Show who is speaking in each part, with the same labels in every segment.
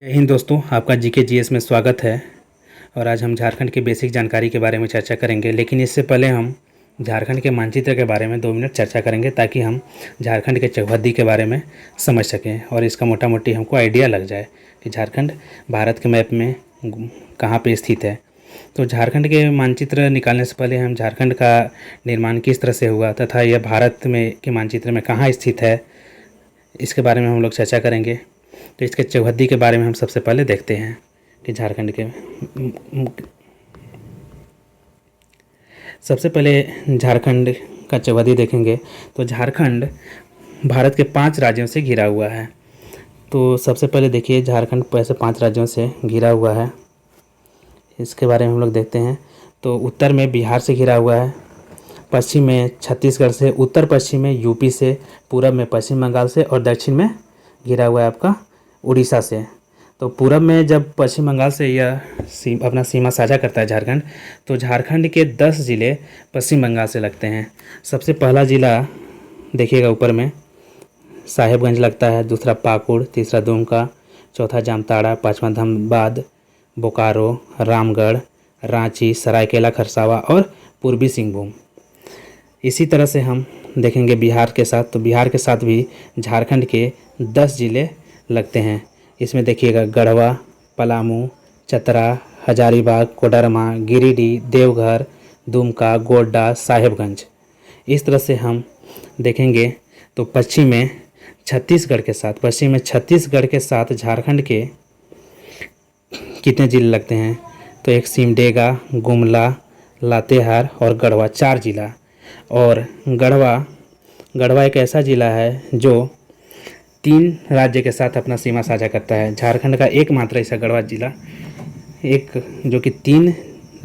Speaker 1: जय हिंद दोस्तों, आपका जीके जीएस में स्वागत है। और आज हम झारखंड की बेसिक जानकारी के बारे में चर्चा करेंगे, लेकिन इससे पहले हम झारखंड के मानचित्र के बारे में 2 मिनट चर्चा करेंगे ताकि हम झारखंड के चौहद्दी के बारे में समझ सकें और इसका मोटा मोटी हमको आइडिया लग जाए कि झारखंड भारत के मैप में कहाँ पे स्थित है। तो झारखंड के मानचित्र निकालने से पहले हम झारखंड का निर्माण किस तरह से हुआ तथा यह भारत में के मानचित्र में कहाँ स्थित है, इसके बारे में हम लोग चर्चा करेंगे। तो इसके चौहद्दी के बारे में हम सबसे पहले देखते हैं कि झारखंड के सबसे पहले झारखंड का चौहद्दी देखेंगे तो झारखंड भारत के 5 राज्यों से घिरा हुआ है। तो सबसे पहले देखिए झारखंड ऐसे 5 राज्यों से घिरा हुआ है, इसके बारे में हम लोग देखते हैं। तो उत्तर में बिहार से घिरा हुआ है, पश्चिम में छत्तीसगढ़ से, उत्तर पश्चिम में यूपी से, पूरब में पश्चिम बंगाल से और दक्षिण में घिरा हुआ है आपका उड़ीसा से। तो पूरब में जब पश्चिम बंगाल से यह अपना सीमा साझा करता है झारखंड, तो झारखंड के 10 ज़िले पश्चिम बंगाल से लगते हैं। सबसे पहला ज़िला देखिएगा ऊपर में साहेबगंज लगता है, दूसरा पाकुड़, तीसरा दुमका, चौथा जामताड़ा, पाँचवा धनबाद, बोकारो, रामगढ़, रांची, सरायकेला खरसावा और पूर्वी सिंहभूम। इसी तरह से हम देखेंगे बिहार के साथ, तो बिहार के साथ भी झारखंड के 10 ज़िले लगते हैं। इसमें देखिएगा गढ़वा, पलामू, चतरा, हजारीबाग, कोडरमा, गिरिडीह, देवघर, दुमका, गोड्डा, साहेबगंज। इस तरह से हम देखेंगे। तो पश्चिम में छत्तीसगढ़ के साथ झारखंड के कितने ज़िले लगते हैं, तो एक सिमडेगा, गुमला, लातेहार और गढ़वा, 4 ज़िला। और गढ़वा एक ऐसा ज़िला है जो 3 राज्य के साथ अपना सीमा साझा करता है। झारखंड का एकमात्र ऐसा गढ़वा ज़िला एक जो कि 3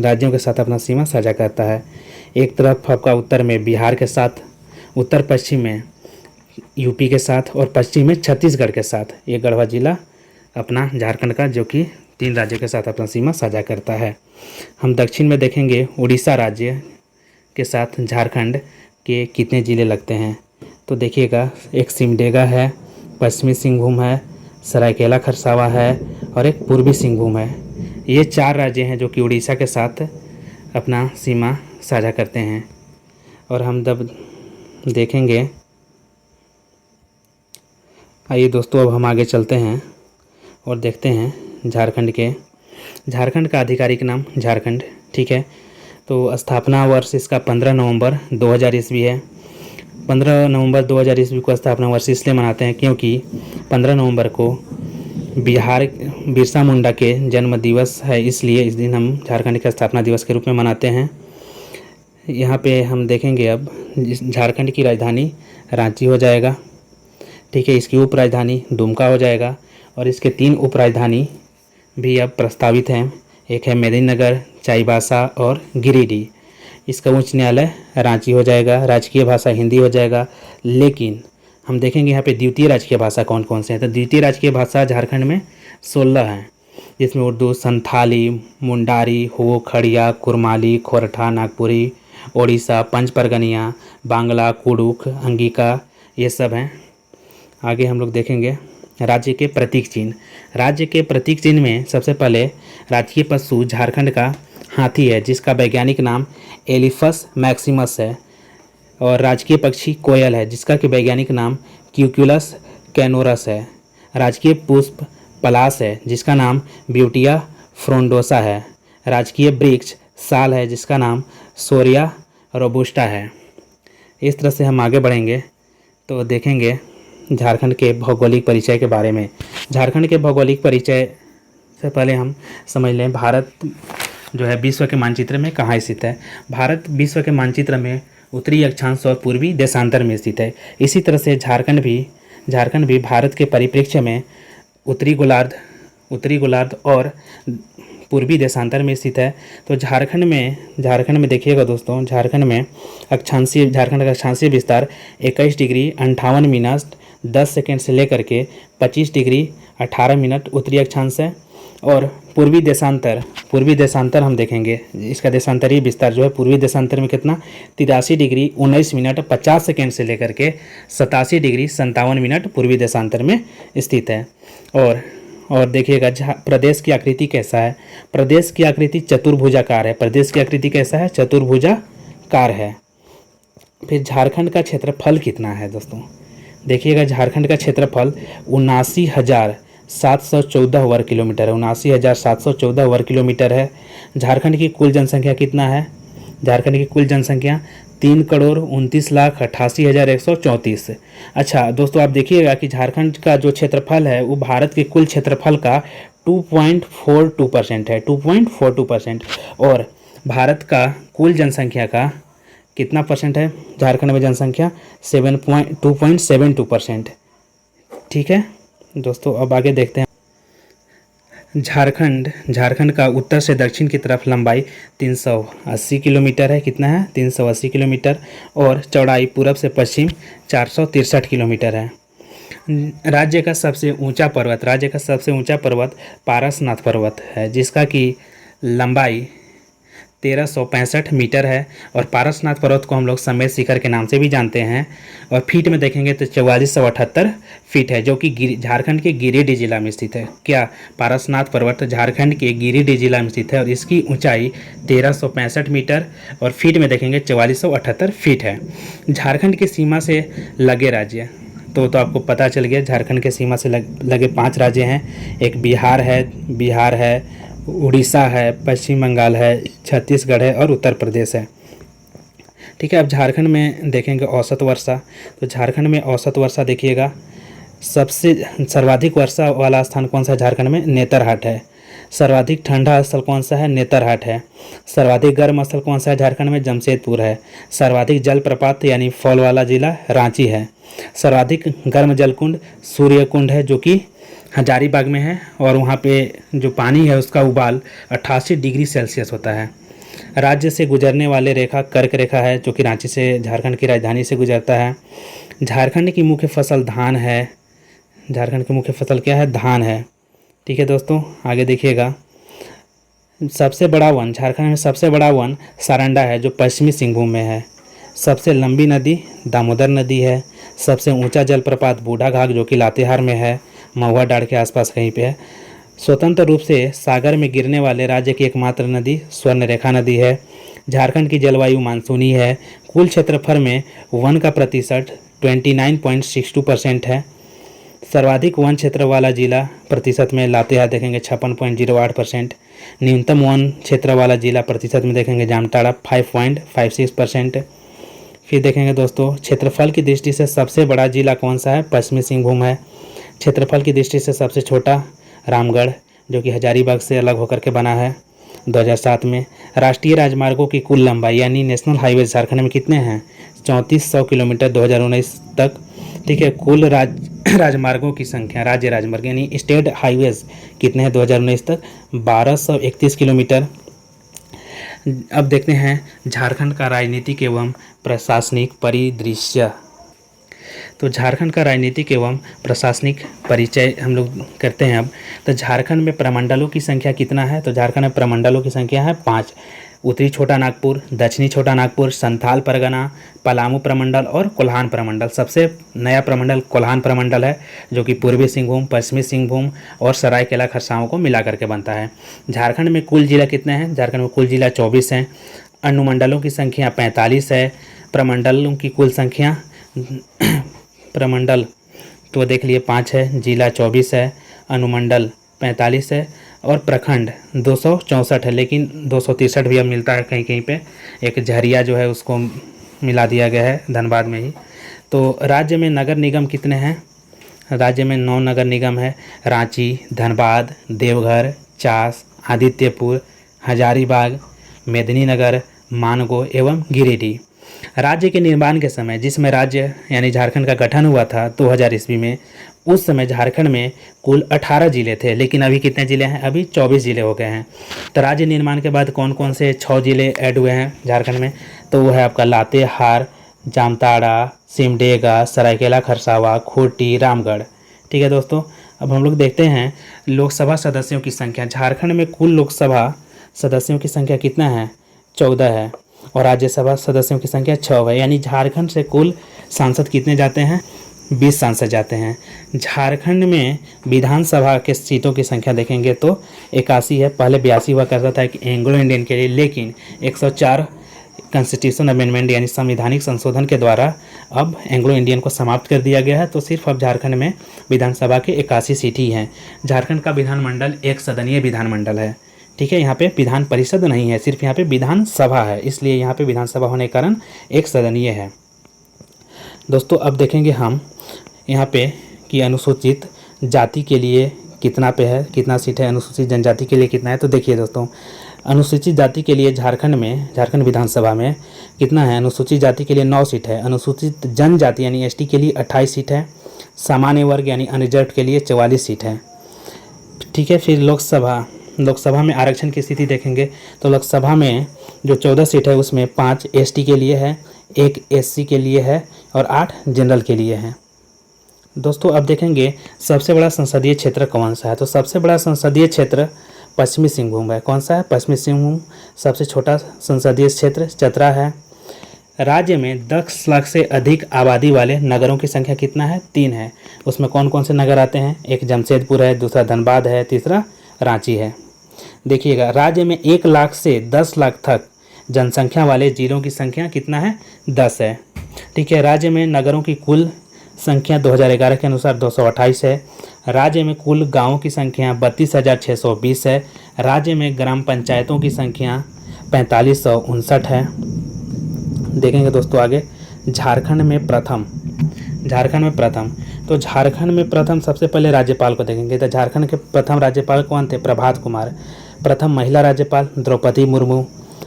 Speaker 1: राज्यों के साथ अपना सीमा साझा करता है। एक तरफ आपका उत्तर में बिहार के साथ, उत्तर पश्चिम में यूपी के साथ और पश्चिम में छत्तीसगढ़ के साथ ये गढ़वा ज़िला अपना झारखंड का जो कि 3 राज्यों के साथ अपना सीमा साझा करता है। हम दक्षिण में देखेंगे उड़ीसा राज्य के साथ झारखंड के कितने ज़िले लगते हैं। तो देखिएगा एक सिमडेगा है, पश्चिमी सिंहभूम है, सरायकेला खरसावा है और एक पूर्वी सिंहभूम है। ये 4 राज्य हैं जो कि उड़ीसा के साथ अपना सीमा साझा करते हैं। और हम जब देखेंगे, आइए दोस्तों अब हम आगे चलते हैं और देखते हैं झारखंड का आधिकारिक नाम झारखंड, ठीक है। तो स्थापना वर्ष इसका 15 नवंबर 2000 ईस्वी है। 15 नवंबर 2000 ईस्वी को स्थापना वर्ष इसलिए मनाते हैं क्योंकि 15 नवंबर को बिरसा मुंडा के जन्म दिवस है, इसलिए इस दिन हम झारखंड का स्थापना दिवस के रूप में मनाते हैं। यहाँ पे हम देखेंगे अब झारखंड की राजधानी रांची हो जाएगा, ठीक है। इसकी उप राजधानी दुमका हो जाएगा और इसके 3 उप राजधानी भी अब प्रस्तावित हैं। एक है मेदिनीनगर, चाईबासा और गिरिडीह। इसका उच्च न्यायालय रांची हो जाएगा, राजकीय भाषा हिंदी हो जाएगा। लेकिन हम देखेंगे यहाँ पे द्वितीय राजकीय भाषा कौन कौन से हैं। तो द्वितीय राजकीय भाषा झारखंड में 16 हैं, जिसमें उर्दू, संथाली, मुंडारी, हो, खड़िया, कुरमाली, खोरठा, नागपुरी, ओडिशा, पंच परगनिया, बांग्ला, कुडुख, अंगिका, ये सब हैं। आगे हम लोग देखेंगे राज्य के प्रतीक चिन्ह में सबसे पहले राजकीय पशु झारखंड का हाथी है, जिसका वैज्ञानिक नाम एलिफस मैक्सिमस है। और राजकीय पक्षी कोयल है, जिसका कि वैज्ञानिक नाम क्यूक्यूलस कैनोरस है। राजकीय पुष्प पलाश है, जिसका नाम ब्यूटिया फ्रोंडोसा है। राजकीय वृक्ष साल है, जिसका नाम सोरिया रोबुस्टा है। इस तरह से हम आगे बढ़ेंगे तो देखेंगे झारखंड के भौगोलिक परिचय के बारे में। झारखंड के भौगोलिक परिचय से पहले हम समझ लें भारत जो है विश्व के मानचित्र में कहाँ स्थित है। भारत विश्व के मानचित्र में उत्तरी अक्षांश और पूर्वी देशांतर में स्थित है। इसी तरह से झारखंड भी भारत के परिप्रेक्ष्य में उत्तरी गोलार्ध और पूर्वी देशांतर में स्थित है। तो झारखंड में देखिएगा दोस्तों, झारखंड का अक्षांशीय विस्तार 21 डिग्री 58 मिनट 10 सेकेंड से लेकर के 25 डिग्री 18 मिनट उत्तरी अक्षांश है। और पूर्वी देशांतर हम देखेंगे, इसका देशांतरीय विस्तार जो है पूर्वी देशांतर में कितना 83 डिग्री 19 मिनट 50 सेकेंड से लेकर के 87 डिग्री 57 मिनट पूर्वी देशांतर में स्थित है। और और देखिएगा प्रदेश की आकृति कैसा है। प्रदेश की आकृति चतुर्भुजाकार है। प्रदेश की आकृति कैसा है? चतुर्भुजाकार है। फिर झारखंड का क्षेत्रफल कितना है दोस्तों? देखिएगा झारखंड का क्षेत्रफल 79,714 वर्ग किलोमीटर है। 79,714 वर्ग किलोमीटर है। झारखंड की कुल जनसंख्या कितना है? झारखंड की कुल जनसंख्या 3,29,88,134। अच्छा दोस्तों, आप देखिएगा कि झारखंड का जो क्षेत्रफल है वो भारत के कुल क्षेत्रफल का 2.42% है। 2.42%। और भारत का कुल जनसंख्या का कितना परसेंट है? झारखंड में जनसंख्या 2.72%। ठीक है दोस्तों, अब आगे देखते हैं। झारखंड का उत्तर से दक्षिण की तरफ लंबाई 380 किलोमीटर है। कितना है? 380 किलोमीटर। और चौड़ाई पूरब से पश्चिम 463 किलोमीटर है। राज्य का सबसे ऊंचा पर्वत पारसनाथ पर्वत है, जिसका कि लंबाई 1365 मीटर है। और पारसनाथ पर्वत को हम लोग समेत शिखर के नाम से भी जानते हैं। और फीट में देखेंगे तो 4478 फीट है, जो कि झारखंड के गिरिडीह जिला में स्थित है। क्या? पारसनाथ पर्वत झारखंड के गिरिडीह जिला में स्थित है और इसकी ऊंचाई 1365 मीटर और फीट में देखेंगे 4478 फीट है। झारखंड की सीमा से लगे राज्य तो आपको पता चल गया। झारखंड के सीमा से लगे 5 राज्य हैं। एक बिहार है, उड़ीसा है, पश्चिम बंगाल है, छत्तीसगढ़ है और उत्तर प्रदेश है। ठीक है, अब झारखंड में देखेंगे औसत वर्षा। तो झारखंड में औसत वर्षा देखिएगा, सबसे सर्वाधिक वर्षा वाला स्थान कौन सा है? झारखंड में नेतरहाट है। सर्वाधिक ठंडा स्थल कौन सा है? नेतरहाट है। सर्वाधिक गर्म स्थल कौन सा है झारखंड में? जमशेदपुर है। सर्वाधिक जलप्रपात यानी फॉल वाला जिला रांची है। सर्वाधिक गर्म जलकुंड सूर्यकुंड है, जो कि हजारीबाग में है और वहाँ पे जो पानी है उसका उबाल 88 डिग्री सेल्सियस होता है। राज्य से गुजरने वाले रेखा कर्क रेखा है, जो कि रांची से झारखंड की राजधानी से गुजरता है। झारखंड की मुख्य फसल धान है। झारखंड की मुख्य फसल क्या है? धान है। ठीक है दोस्तों, आगे देखिएगा। सबसे बड़ा वन, झारखंड में सबसे बड़ा वन सारंडा है, जो पश्चिमी सिंहभूम में है। सबसे लंबी नदी दामोदर नदी है। सबसे ऊंचा जलप्रपात बूढ़ा घाघ, जो कि लातेहार में है, महुआ डाड़ के आसपास कहीं पे है। स्वतंत्र रूप से सागर में गिरने वाले राज्य की एकमात्र नदी स्वर्णरेखा नदी है। झारखंड की जलवायु मानसूनी है। कुल क्षेत्रफल में वन का प्रतिशत 29.62% है। सर्वाधिक वन क्षेत्र वाला जिला प्रतिशत में लातेहार देखेंगे 56.08%। न्यूनतम वन क्षेत्र वाला जिला प्रतिशत में देखेंगे जामताड़ा 5.56%। फिर देखेंगे दोस्तों, क्षेत्रफल की दृष्टि से सबसे बड़ा जिला कौन सा है? पश्चिमी सिंहभूम है। क्षेत्रफल की दृष्टि से सबसे छोटा रामगढ़, जो कि हजारीबाग से अलग होकर के बना है 2007 में। राष्ट्रीय राजमार्गों की कुल लंबाई यानी नेशनल हाईवे झारखंड में कितने हैं? 3400 किलोमीटर 2019 तक। ठीक है, कुल राजमार्गों की संख्या, राज्य राजमार्ग यानी स्टेट हाईवेज कितने हैं 2019 तक? 1231 किलोमीटर। अब देखते हैं झारखंड का राजनीतिक एवं प्रशासनिक परिदृश्य। तो झारखंड का राजनीतिक एवं प्रशासनिक परिचय हम लोग करते हैं अब। तो झारखंड में प्रमंडलों की संख्या कितना है? तो झारखंड में प्रमंडलों की संख्या है 5। उत्तरी छोटा नागपुर, दक्षिणी छोटा नागपुर, संथाल परगना, पलामू प्रमंडल और कोल्हान प्रमंडल। सबसे नया प्रमंडल कोल्हान प्रमंडल है, जो कि पूर्वी सिंहभूम, पश्चिमी सिंहभूम और सरायकेला खरसावां को मिला करके बनता है। झारखंड में कुल जिला कितने हैं? झारखंड में कुल जिला 24 हैं। अनुमंडलों की संख्या 45 है। प्रमंडलों की कुल संख्या प्रमंडल तो देख लिए 5 है, जिला 24 है, अनुमंडल 45 है और प्रखंड 264 है, लेकिन 263 भी अब मिलता है कहीं कहीं पे। एक झरिया जो है उसको मिला दिया गया है धनबाद में ही। तो राज्य में नगर निगम कितने हैं? राज्य में 9 नगर निगम है। रांची, धनबाद, देवघर, चास, आदित्यपुर, हजारीबाग, मेदिनीनगर, मानगो एवं गिरिडीह। राज्य के निर्माण के समय, जिसमें राज्य यानी झारखंड का गठन हुआ था 2000 ईस्वी में, उस समय झारखंड में कुल 18 जिले थे, लेकिन अभी कितने जिले हैं? अभी 24 जिले हो गए हैं। तो राज्य निर्माण के बाद कौन कौन से 6 जिले ऐड हुए हैं झारखंड में? तो वो है आपका लातेहार, जामताड़ा, सिमडेगा, सरायकेला खरसावां, खूंटी, रामगढ़। ठीक है दोस्तों, अब हम लोग देखते हैं लोकसभा सदस्यों की संख्या। झारखंड में कुल लोकसभा सदस्यों की संख्या कितना है? 14 है और राज्यसभा सदस्यों की संख्या 6 है। यानी झारखंड से कुल सांसद कितने जाते हैं? 20 सांसद जाते हैं। झारखंड में विधानसभा के सीटों की संख्या देखेंगे तो 81 है। पहले 82 हुआ करता था कि एंग्लो इंडियन के लिए, लेकिन 104 कॉन्स्टिट्यूशन अमेंडमेंट यानी संवैधानिक संशोधन के द्वारा अब एंग्लो इंडियन को समाप्त कर दिया गया है। तो सिर्फ अब झारखंड में विधानसभा के 81 सीट ही हैं। झारखंड का विधानमंडल एक सदनीय विधानमंडल है। ठीक है, यहाँ पे विधान परिषद नहीं है, सिर्फ यहाँ पे विधानसभा है, इसलिए यहाँ पे विधानसभा होने के कारण एक सदनीय है। दोस्तों अब देखेंगे हम यहाँ पे कि अनुसूचित जाति के लिए कितना पे है, कितना सीट है, अनुसूचित जनजाति के लिए कितना है। तो देखिए दोस्तों, अनुसूचित जाति के लिए झारखंड में, झारखंड विधानसभा में कितना है, अनुसूचित जाति के लिए 9 सीट है, अनुसूचित जनजाति यानी एसटी के लिए 28 सीट है, सामान्य वर्ग यानी अनरिजर्व के लिए 44 सीट है। ठीक है, फिर लोकसभा में आरक्षण की स्थिति देखेंगे तो लोकसभा में जो 14 सीट है उसमें 5 एसटी के लिए है, 1 एससी के लिए है और 8 जनरल के लिए है। दोस्तों अब देखेंगे सबसे बड़ा संसदीय क्षेत्र कौन सा है। तो सबसे बड़ा संसदीय क्षेत्र पश्चिमी सिंहभूम है। कौन सा है? पश्चिमी सिंहभूम। सबसे छोटा संसदीय क्षेत्र चतरा है। राज्य में 10 लाख से अधिक आबादी वाले नगरों की संख्या कितना है? 3 है। उसमें कौन कौन से नगर आते हैं? एक जमशेदपुर है, दूसरा धनबाद है, तीसरा रांची है। देखिएगा, राज्य में 1 लाख से 10 लाख तक जनसंख्या वाले जिलों की संख्या कितना है? 10 है। ठीक है, राज्य में नगरों की कुल संख्या 2011 के अनुसार 228 है। राज्य में कुल गांवों की संख्या 32,620 है। राज्य में ग्राम पंचायतों की संख्या 4559 है। देखेंगे दोस्तों आगे, झारखंड में प्रथम तो झारखंड में प्रथम सबसे पहले राज्यपाल को देखेंगे। तो झारखंड के प्रथम राज्यपाल कौन थे? प्रभात कुमार। प्रथम महिला राज्यपाल द्रौपदी मुर्मू।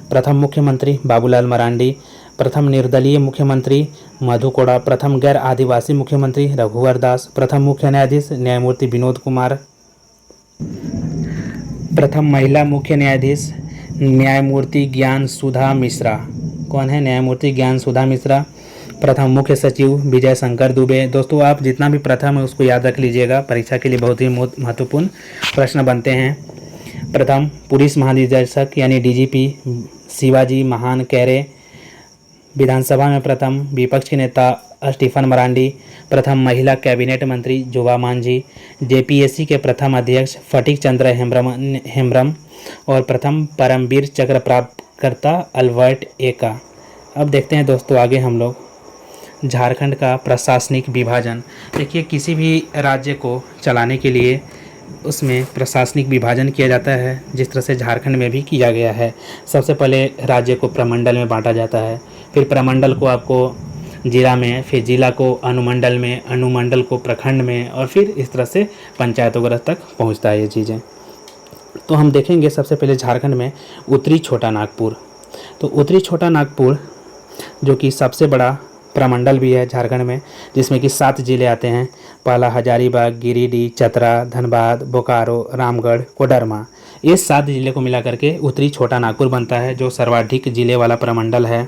Speaker 1: प्रथम मुख्यमंत्री बाबूलाल मरांडी। प्रथम निर्दलीय मुख्यमंत्री मधु कोड़ा। प्रथम गैर आदिवासी मुख्यमंत्री रघुवर दास। प्रथम मुख्य न्यायाधीश न्यायमूर्ति विनोद कुमार। प्रथम महिला मुख्य न्यायाधीश न्यायमूर्ति ज्ञान सुधा मिश्रा। कौन है? न्यायमूर्ति ज्ञान सुधा मिश्रा। प्रथम मुख्य सचिव विजय शंकर दुबे। दोस्तों आप जितना भी प्रथम है उसको याद रख लीजिएगा, परीक्षा के लिए बहुत ही महत्वपूर्ण प्रश्न बनते हैं। प्रथम पुलिस महानिदेशक यानी डीजीपी शिवाजी महान कैरे। विधानसभा में प्रथम विपक्ष के नेता स्टीफन मरांडी। प्रथम महिला कैबिनेट मंत्री जोबा मांझी। जेपीएससी के प्रथम अध्यक्ष फटिक चंद्र हेम्ब्रम और प्रथम परमवीर चक्र प्राप्तकर्ता अल्बर्ट एक्का। अब देखते हैं दोस्तों आगे हम लोग झारखंड का प्रशासनिक विभाजन। देखिए, किसी भी राज्य को चलाने के लिए उसमें प्रशासनिक विभाजन किया जाता है, जिस तरह से झारखंड में भी किया गया है। सबसे पहले राज्य को प्रमंडल में बांटा जाता है, फिर प्रमंडल को आपको जिला में, फिर जिला को अनुमंडल में, अनुमंडल को प्रखंड में, और फिर इस तरह से पंचायत वगैरह तक पहुंचता है ये चीज़ें। तो हम देखेंगे सबसे पहले झारखंड में उत्तरी छोटा नागपुर। तो उत्तरी छोटा नागपुर जो कि सबसे बड़ा प्रमंडल भी है झारखंड में, जिसमें कि 7 जिले आते हैं। पहला हजारीबाग, गिरिडीह, चतरा, धनबाद, बोकारो, रामगढ़, कोडरमा। ये 7 जिले को मिला करके उत्तरी छोटा नागपुर बनता है, जो सर्वाधिक जिले वाला प्रमंडल है।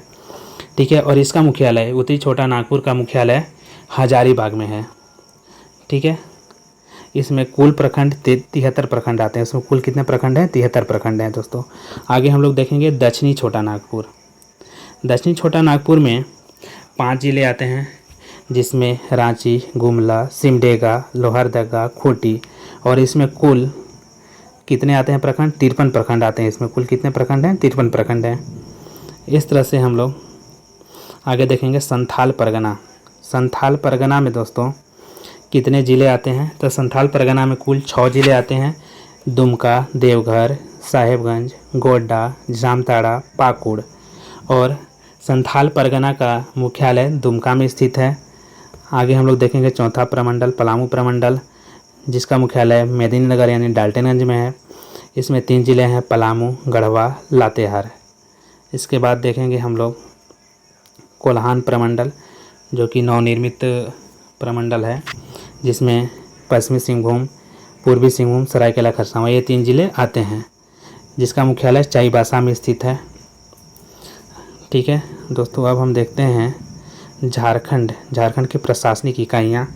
Speaker 1: ठीक है, और इसका मुख्यालय, उत्तरी छोटा नागपुर का मुख्यालय हजारीबाग में है। ठीक है, इसमें कुल प्रखंड 73 प्रखंड आते हैं। इसमें कुल कितने प्रखंड हैं? 73 प्रखंड हैं दोस्तों। आगे हम लोग देखेंगे दक्षिणी छोटा नागपुर। दक्षिणी छोटा नागपुर में 5 जिले आते हैं, जिसमें रांची, गुमला, सिमडेगा, लोहरदगा, खूंटी, और इसमें कुल कितने आते हैं प्रखंड? 53 प्रखंड आते हैं। इसमें कुल कितने प्रखंड हैं? 53 प्रखंड हैं। इस तरह से हम लोग आगे देखेंगे संथाल परगना। संथाल परगना में दोस्तों कितने ज़िले आते हैं? तो संथाल परगना में कुल 6 ज़िले आते हैं। दुमका, देवघर, साहेबगंज, गोड्डा, जामताड़ा, पाकुड़। और संथाल परगना का मुख्यालय दुमका में स्थित है। आगे हम लोग देखेंगे चौथा प्रमंडल पलामू प्रमंडल, जिसका मुख्यालय मेदिनीनगर यानी डाल्टनगंज में है। इसमें 3 ज़िले हैं, पलामू, गढ़वा, लातेहार। इसके बाद देखेंगे हम लोग कोल्हान प्रमंडल, जो कि नवनिर्मित प्रमंडल है, जिसमें पश्चिमी सिंहभूम, पूर्वी सिंहभूम, सरायकेला खरसावां, ये 3 ज़िले आते हैं, जिसका मुख्यालय चाईबासा में स्थित है। ठीक है दोस्तों, अब हम देखते हैं झारखंड की प्रशासनिक इकाइयाँ।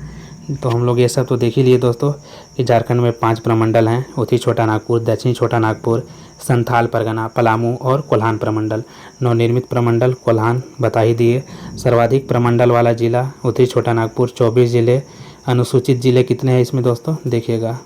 Speaker 1: तो हम लोग ये सब तो देख ही लिए दोस्तों कि झारखंड में 5 प्रमंडल हैं, उत्तरी छोटा नागपुर, दक्षिणी छोटा नागपुर, संथाल परगना, पलामू और कोल्हान प्रमंडल। नवनिर्मित प्रमंडल कोल्हान बता ही दिए। सर्वाधिक प्रमंडल वाला जिला उत्तरी छोटा नागपुर 24 जिले। अनुसूचित जिले कितने हैं इसमें दोस्तों देखिएगा,